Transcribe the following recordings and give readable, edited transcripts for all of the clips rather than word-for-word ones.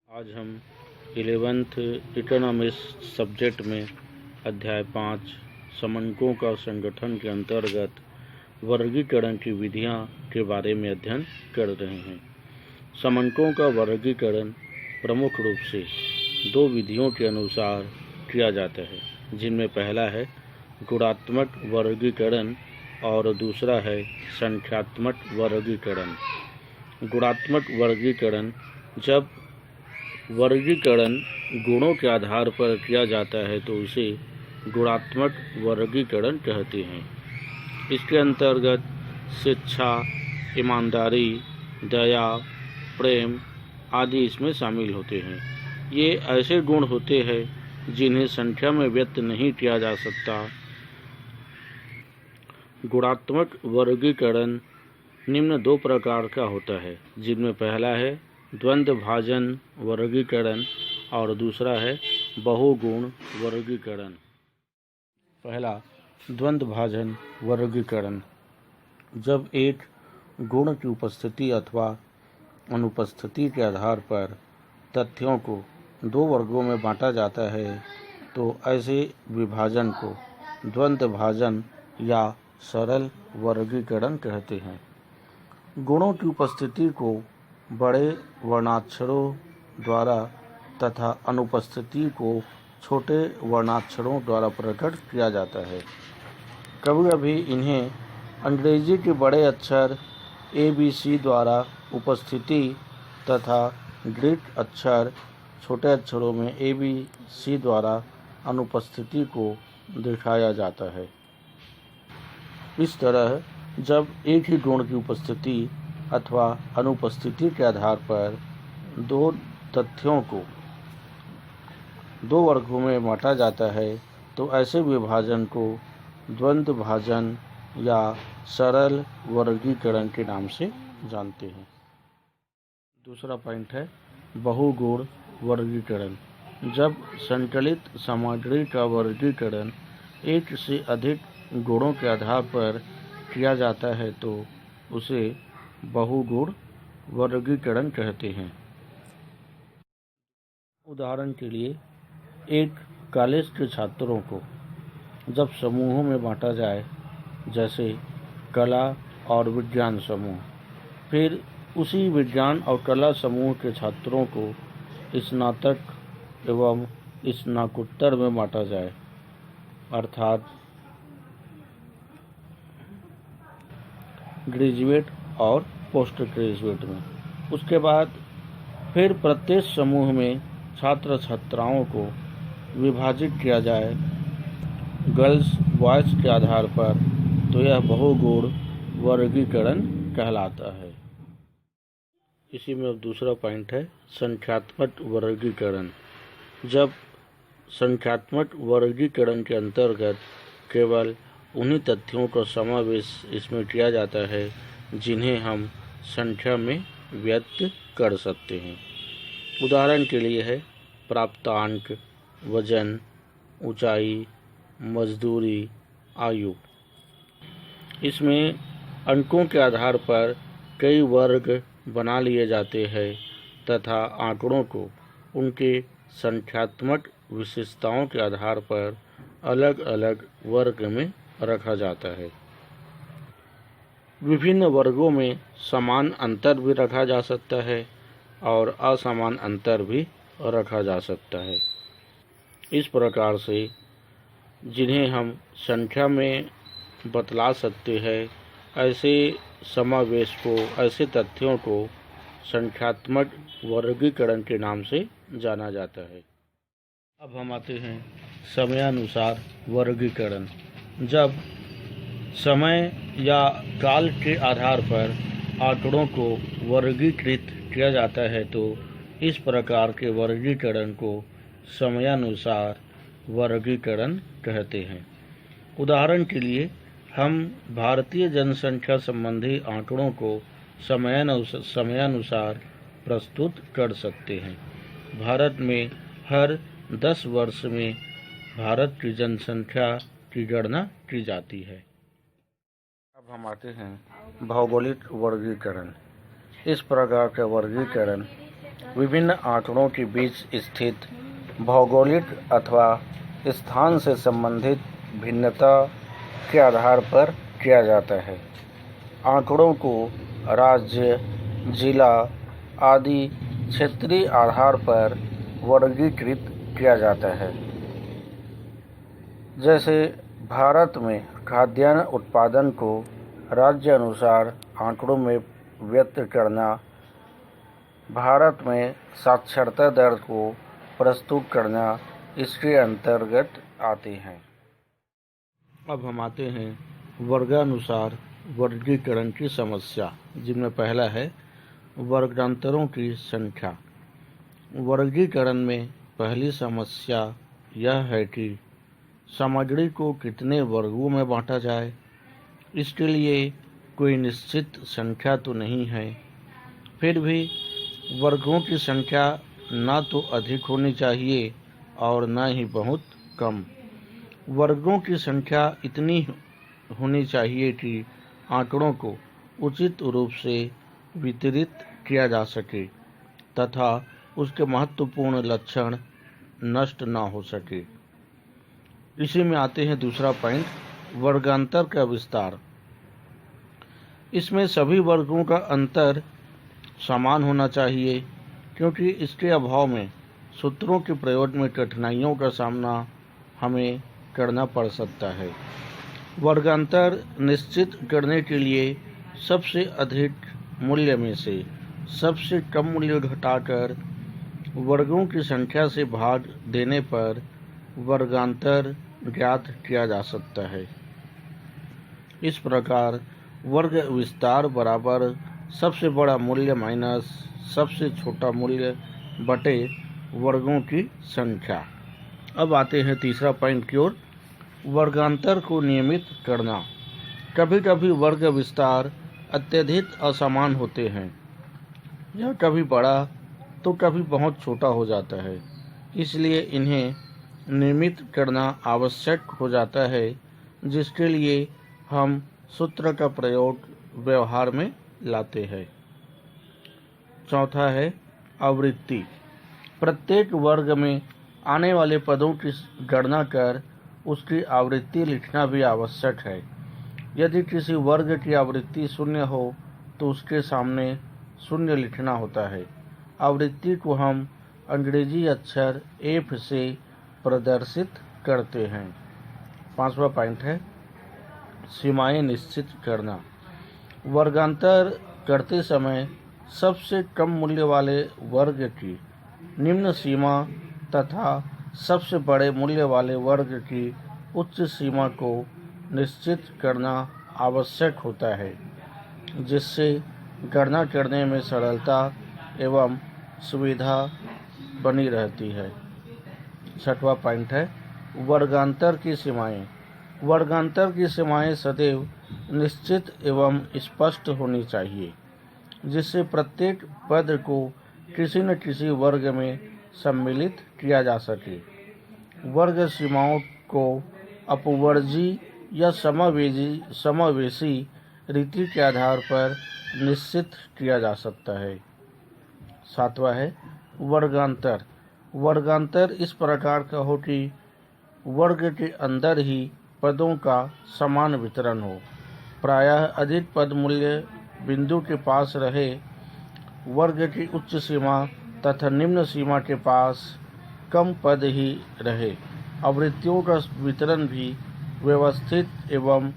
आज हम 11th economics subject में अध्याय 5 समंकों का संगठन के अंतर्गत वर्गीकरण की विधियां के बारे में अध्ययन कर रहे हैं। समंकों का वर्गीकरण प्रमुख रूप से दो विधियों के अनुसार किया जाता है, जिनमें पहला है गुणात्मक वर्गीकरण और दूसरा है संख्यात्मक वर्गीकरण। गुणात्मक वर्गीकरण: जब वर्गीकरण गुणों के आधार पर किया जाता है तो उसे गुणात्मक वर्गीकरण कहते हैं। इसके अंतर्गत शिक्षा, ईमानदारी, दया, प्रेम आदि इसमें शामिल होते हैं। ये ऐसे गुण होते हैं जिन्हें संख्या में व्यक्त नहीं किया जा सकता। गुणात्मक वर्गीकरण निम्न दो प्रकार का होता है, जिनमें पहला है द्वंद्व भाजन वर्गीकरण और दूसरा है बहुगुण वर्गीकरण। पहला, द्वंद्व भाजन वर्गीकरण। जब एक गुण की उपस्थिति अथवा अनुपस्थिति के आधार पर तथ्यों को दो वर्गों में बांटा जाता है तो ऐसे विभाजन को द्वंद्व भाजन या सरल वर्गीकरण कहते हैं। गुणों की उपस्थिति को बड़े वर्णाक्षरों द्वारा तथा अनुपस्थिति को छोटे वर्णाक्षरों द्वारा प्रकट किया जाता है। कभी कभी इन्हें अंग्रेजी के बड़े अक्षर ABC द्वारा उपस्थिति तथा ग्रीक अक्षर छोटे अक्षरों में ABC द्वारा अनुपस्थिति को दिखाया जाता है। इस तरह जब एक ही गुण की उपस्थिति अथवा अनुपस्थिति के आधार पर दो तथ्यों को दो वर्गों में बांटा जाता है तो ऐसे विभाजन को द्वंद्व भाजन या सरल वर्गीकरण के नाम से जानते हैं। दूसरा पॉइंट है बहुगुण वर्गीकरण। जब संकलित सामग्री का वर्गीकरण एक से अधिक गुणों के आधार पर किया जाता है तो उसे बहुगुण वर्गीकरण कहते हैं। उदाहरण के लिए, एक कॉलेज के छात्रों को जब समूहों में बांटा जाए, जैसे कला और विज्ञान समूह, फिर उसी विज्ञान और कला समूह के छात्रों को स्नातक एवं स्नातकोत्तर में बांटा जाए, अर्थात ग्रेजुएट और पोस्ट ग्रेजुएट में। उसके बाद फिर प्रत्येक समूह में छात्र छात्राओं को विभाजित किया जाए गर्ल्स बॉयज़ के आधार पर, तो यह बहुगुण वर्गीकरण कहलाता है। इसी में अब दूसरा पॉइंट है संख्यात्मक वर्गीकरण। जब संख्यात्मक वर्गीकरण के अंतर्गत केवल उन्हीं तथ्यों का समावेश इसमें किया जाता है जिन्हें हम संख्या में व्यक्त कर सकते हैं। उदाहरण के लिए है प्राप्तांक, वजन, ऊंचाई, मजदूरी, आयु। इसमें अंकों के आधार पर कई वर्ग बना लिए जाते हैं तथा आंकड़ों को उनके संख्यात्मक विशेषताओं के आधार पर अलग अलग वर्ग में रखा जाता है। विभिन्न वर्गों में समान अंतर भी रखा जा सकता है और असमान अंतर भी रखा जा सकता है। इस प्रकार से जिन्हें हम संख्या में बतला सकते हैं, ऐसे समावेश को, ऐसे तथ्यों को संख्यात्मक वर्गीकरण के नाम से जाना जाता है। अब हम आते हैं समयानुसार वर्गीकरण। जब समय या काल के आधार पर आंकड़ों को वर्गीकृत किया जाता है तो इस प्रकार के वर्गीकरण को समयानुसार वर्गीकरण कहते हैं। उदाहरण के लिए हम भारतीय जनसंख्या संबंधी आंकड़ों को समयानुसार प्रस्तुत कर सकते हैं। भारत में हर 10 वर्ष में भारत की जनसंख्या की गणना की जाती है। अब हम आते हैं भौगोलिक वर्गीकरण। इस प्रकार का वर्गीकरण विभिन्न आंकड़ों के बीच स्थित भौगोलिक अथवा स्थान से संबंधित भिन्नता के आधार पर किया जाता है। आंकड़ों को राज्य, जिला आदि क्षेत्रीय आधार पर वर्गीकृत किया जाता है। जैसे भारत में खाद्यान्न उत्पादन को राज्य अनुसार आंकड़ों में व्यक्त करना, भारत में साक्षरता दर को प्रस्तुत करना इसके अंतर्गत आते हैं। अब हम आते हैं वर्गानुसार वर्गीकरण की समस्या, जिनमें पहला है वर्गांतरों की संख्या। वर्गीकरण में पहली समस्या यह है कि सामग्री को कितने वर्गों में बांटा जाए। इसके लिए कोई निश्चित संख्या तो नहीं है, फिर भी वर्गों की संख्या ना तो अधिक होनी चाहिए और न ही बहुत कम। वर्गों की संख्या इतनी होनी चाहिए कि आंकड़ों को उचित रूप से वितरित किया जा सके तथा उसके महत्वपूर्ण लक्षण नष्ट न हो सके। इसी में आते हैं दूसरा पॉइंट, वर्गांतर का विस्तार। इसमें सभी वर्गों का अंतर समान होना चाहिए, क्योंकि इसके अभाव में सूत्रों के प्रयोग में कठिनाइयों का सामना हमें करना पड़ सकता है। वर्गांतर निश्चित करने के लिए सबसे अधिक मूल्य में से सबसे कम मूल्य घटाकर वर्गों की संख्या से भाग देने पर वर्गांतर ज्ञात किया जा सकता है। इस प्रकार वर्ग विस्तार बराबर सबसे बड़ा मूल्य माइनस सबसे छोटा मूल्य बटे वर्गों की संख्या। अब आते हैं तीसरा पॉइंट की ओर, वर्गांतर को नियमित करना। कभी कभी वर्ग विस्तार अत्यधिक असमान होते हैं। यह कभी बड़ा तो कभी बहुत छोटा हो जाता है, इसलिए इन्हें नियमित करना आवश्यक हो जाता है, जिसके लिए हम सूत्र का प्रयोग व्यवहार में लाते हैं। चौथा है आवृत्ति। प्रत्येक वर्ग में आने वाले पदों की गणना कर उसकी आवृत्ति लिखना भी आवश्यक है। यदि किसी वर्ग की आवृत्ति 0 हो तो उसके सामने 0 लिखना होता है। आवृत्ति को हम अंग्रेजी अक्षर F से प्रदर्शित करते हैं। पांचवा पॉइंट है सीमाएं निश्चित करना। वर्गांतर करते समय सबसे कम मूल्य वाले वर्ग की निम्न सीमा तथा सबसे बड़े मूल्य वाले वर्ग की उच्च सीमा को निश्चित करना आवश्यक होता है, जिससे गणना करने में सरलता एवं सुविधा बनी रहती है। छठवां पॉइंट है वर्गांतर की सीमाएं। वर्गांतर की सीमाएं सदैव निश्चित एवं स्पष्ट होनी चाहिए, जिससे प्रत्येक पद को किसी न किसी वर्ग में सम्मिलित किया जा सके। वर्ग सीमाओं को अपवर्जी या समावेशी रीति के आधार पर निश्चित किया जा सकता है। सातवां है वर्गांतर। वर्गांतर इस प्रकार का हो कि वर्ग के अंदर ही पदों का समान वितरण हो। प्रायः अधिक पद मूल्य बिंदु के पास रहे, वर्ग की उच्च सीमा तथा निम्न सीमा के पास कम पद ही रहे। आवृत्तियों का वितरण भी व्यवस्थित एवं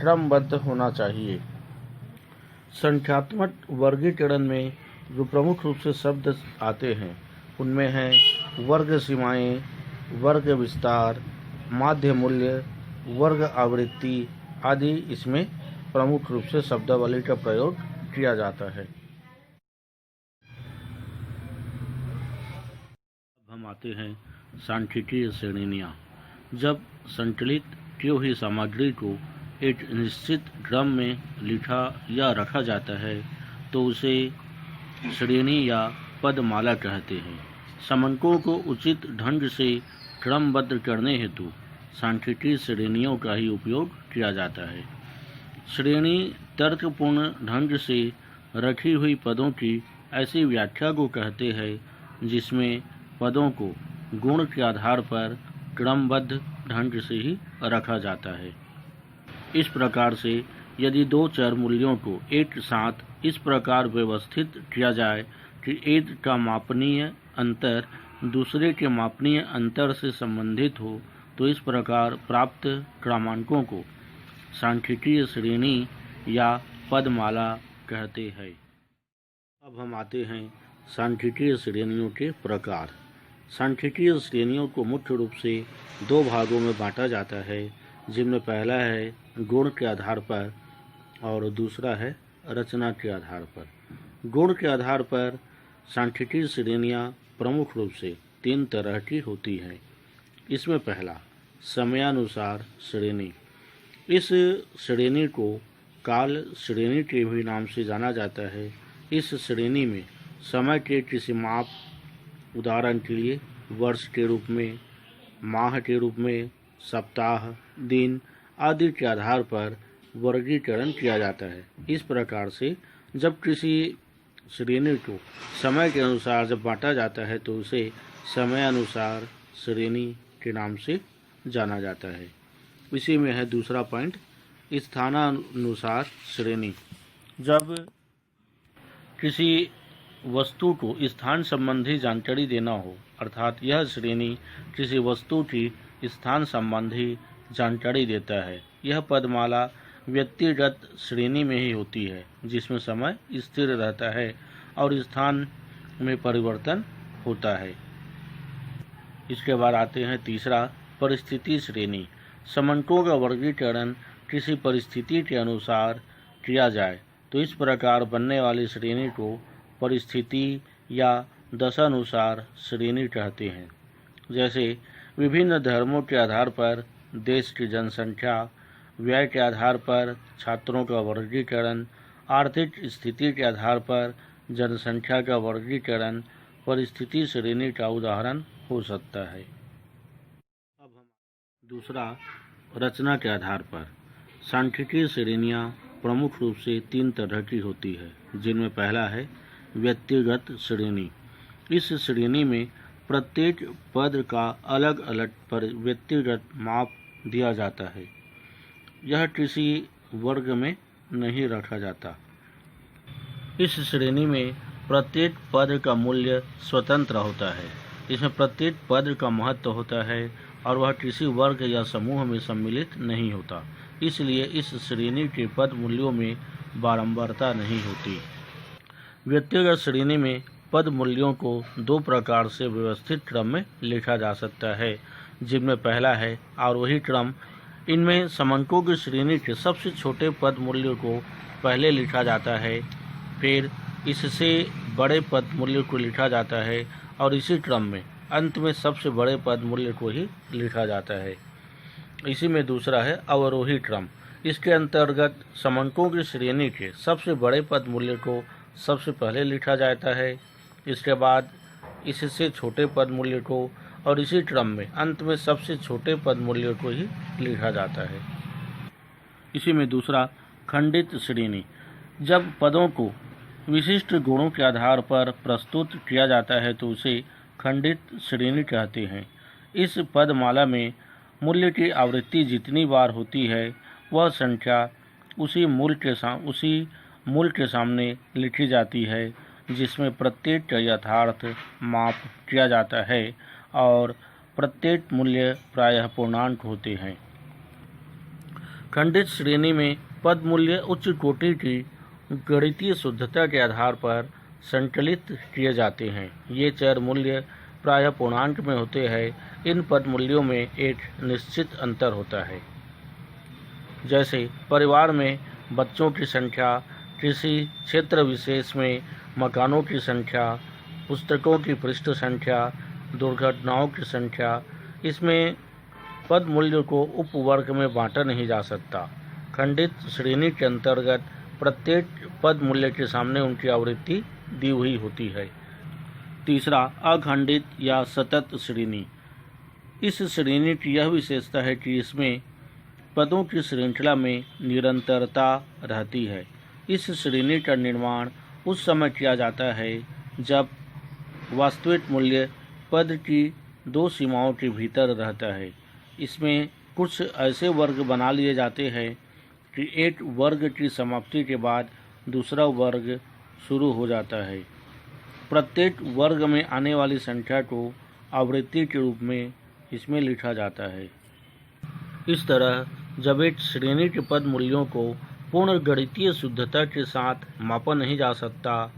क्रमबद्ध होना चाहिए। संख्यात्मक वर्गीकरण में जो प्रमुख रूप से शब्द आते हैं उनमें हैं वर्ग सीमाएं, वर्ग विस्तार, माध्य मूल्य, वर्ग आवृत्ति आदि इसमें प्रमुख रूप से शब्दावली का प्रयोग किया जाता है। अब हम आते हैं सांख्यिकीय श्रेणियाँ। जब संकलित की हुई सामग्री को एक निश्चित क्रम में लिखा या रखा जाता है तो उसे श्रेणी या पदमाला कहते हैं। समंकों को उचित ढंग से क्रमबद्ध करने हेतु सांख्यिकीय श्रेणियों का ही उपयोग किया जाता है। श्रेणी तर्कपूर्ण ढंग से रखी हुई पदों की ऐसी व्याख्या को कहते हैं जिसमें पदों को गुण के आधार पर क्रमबद्ध ढंग से ही रखा जाता है। इस प्रकार से यदि दो चर मूल्यों को एक साथ इस प्रकार व्यवस्थित किया जाए कि एक का मापनीय अंतर दूसरे के मापनीय अंतर से संबंधित हो, तो इस प्रकार प्राप्त क्रमांकों को सांख्यिकीय श्रेणी या पदमाला कहते हैं। अब हम आते हैं सांख्यिकीय श्रेणियों के प्रकार। सांख्यिकीय श्रेणियों को मुख्य रूप से दो भागों में बांटा जाता है, जिनमें पहला है गुण के आधार पर और दूसरा है रचना के आधार पर। गुण के आधार पर सांख्यिकीय श्रेणियाँ प्रमुख रूप से तीन तरह की होती हैं। इसमें पहला समयानुसार श्रेणी। इस श्रेणी को काल श्रेणी के भी नाम से जाना जाता है। इस श्रेणी में समय के किसी माप, उदाहरण के लिए वर्ष के रूप में, माह के रूप में, सप्ताह, दिन आदि के आधार पर वर्गीकरण किया जाता है। इस प्रकार से जब किसी श्रेणी को समय के अनुसार जब बांटा जाता है तो उसे समयानुसार श्रेणी के नाम से जाना जाता है। इसी में है दूसरा पॉइंट, स्थानानुसार श्रेणी। जब किसी वस्तु को स्थान संबंधी जानकारी देना हो, अर्थात यह श्रेणी किसी वस्तु की स्थान संबंधी जानकारी देता है। यह पदमाला व्यक्तिगत श्रेणी में ही होती है, जिसमें समय स्थिर रहता है और स्थान में परिवर्तन होता है। इसके बाद आते हैं तीसरा, परिस्थिति श्रेणी। समंकों का वर्गीकरण किसी परिस्थिति के अनुसार किया जाए तो इस प्रकार बनने वाली श्रेणी को परिस्थिति या दशानुसार श्रेणी कहते हैं। जैसे विभिन्न धर्मों के आधार पर देश की जनसंख्या, व्यय के आधार पर छात्रों का वर्गीकरण, आर्थिक स्थिति के आधार पर जनसंख्या का वर्गीकरण परिस्थिति श्रेणी का उदाहरण हो सकता है। अब हम दूसरा, रचना के आधार पर। सांख्यिकीय श्रेणियाँ प्रमुख रूप से तीन तरह की होती है, जिनमें पहला है व्यक्तिगत श्रेणी। इस श्रेणी में प्रत्येक पद का अलग अलग पर व्यक्तिगत माप दिया जाता है। यह किसी वर्ग में नहीं रखा जाता। इस श्रेणी में प्रत्येक पद का मूल्य स्वतंत्र होता है। इसमें प्रत्येक पद का महत्व होता है और वह किसी वर्ग या समूह में सम्मिलित नहीं होता। इसलिए इस श्रेणी के पद मूल्यों में बारंबारता नहीं होती। व्यक्तिगत श्रेणी में पद मूल्यों को दो प्रकार से व्यवस्थित क्रम में लिखा जा सकता है, जिनमें पहला है आरोही क्रम। इनमें समंकों की श्रेणी के सबसे छोटे पद मूल्य को पहले लिखा जाता है, फिर इससे बड़े पद मूल्य को लिखा जाता है और इसी क्रम में अंत में सबसे बड़े पद मूल्य को ही लिखा जाता है। इसी में दूसरा है अवरोही क्रम। इसके अंतर्गत समंकों की श्रेणी के सबसे बड़े पद मूल्य को सबसे पहले लिखा जाता है, इसके बाद इससे छोटे पद मूल्य को और इसी क्रम में अंत में सबसे छोटे पद मूल्य को ही लिखा जाता है। इसी में दूसरा, खंडित श्रेणी। जब पदों को विशिष्ट गुणों के आधार पर प्रस्तुत किया जाता है तो उसे खंडित श्रेणी कहते हैं। इस पदमाला में मूल्य की आवृत्ति जितनी बार होती है वह संख्या उसी मूल के सामने लिखी जाती है, जिसमें प्रत्येक का यथार्थ माप किया जाता है और प्रत्येक मूल्य प्रायः पूर्णांक होते हैं। खंडित श्रेणी में पद मूल्य उच्च कोटि की गणितीय शुद्धता के आधार पर संकलित किए जाते हैं। ये चर मूल्य प्रायः पूर्णांक में होते हैं। इन पद मूल्यों में एक निश्चित अंतर होता है। जैसे परिवार में बच्चों की संख्या, किसी क्षेत्र विशेष में मकानों की संख्या, पुस्तकों की पृष्ठ संख्या, दुर्घटनाओं की संख्या। इसमें पद मूल्य को उपवर्ग में बांटा नहीं जा सकता। खंडित श्रेणी के अंतर्गत प्रत्येक पद मूल्य के सामने उनकी आवृत्ति दी हुई होती है। तीसरा, अखंडित या सतत श्रेणी। इस श्रेणी की यह विशेषता है कि इसमें पदों की श्रृंखला में निरंतरता रहती है। इस श्रेणी का निर्माण उस समय किया जाता है जब वास्तविक मूल्य पद की दो सीमाओं के भीतर रहता है। इसमें कुछ ऐसे वर्ग बना लिए जाते हैं कि एक वर्ग की समाप्ति के बाद दूसरा वर्ग शुरू हो जाता है। प्रत्येक वर्ग में आने वाली संख्या को आवृत्ति के रूप में इसमें लिखा जाता है। इस तरह जब एक श्रेणी के पद मूल्यों को पूर्ण गणितीय शुद्धता के साथ मापा नहीं जा सकता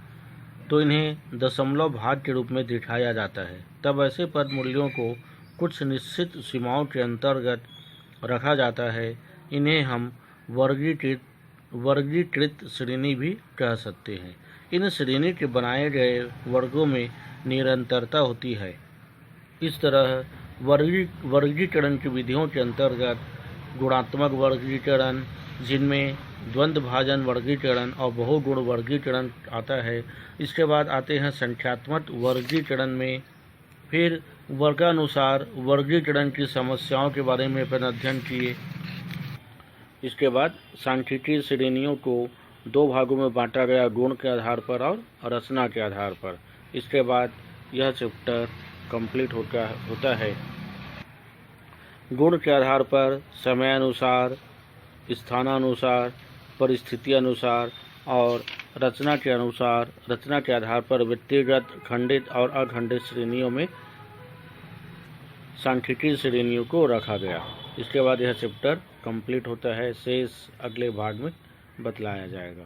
तो इन्हें दशमलव भाग के रूप में दिखाया जाता है। तब ऐसे पद मूल्यों को कुछ निश्चित सीमाओं के अंतर्गत रखा जाता है। इन्हें हम वर्गीकृत श्रेणी भी कह सकते हैं। इन श्रेणी के बनाए गए वर्गों में निरंतरता होती है। इस तरह वर्गीकरण की विधियों के अंतर्गत गुणात्मक वर्गीकरण, जिनमें द्वंद्व भाजन वर्गीकरण और बहुगुण वर्गीकरण आता है। इसके बाद आते हैं संख्यात्मक वर्गीकरण में। फिर वर्गानुसार वर्गीकरण की समस्याओं के बारे में अपन अध्ययन किए। इसके बाद सांख्यिकीय श्रेणियों को दो भागों में बांटा गया, गुण के आधार पर और रचना के आधार पर। इसके बाद यह चैप्टर कंप्लीट होता है। गुण के आधार पर समयानुसार, स्थानानुसार, परिस्थिति अनुसार और रचना के आधार पर व्यक्तिगत, खंडित और अखंडित श्रेणियों में सांख्यिकीय श्रेणियों को रखा गया। इसके बाद यह चैप्टर कंप्लीट होता है। शेष अगले भाग में बतलाया जाएगा।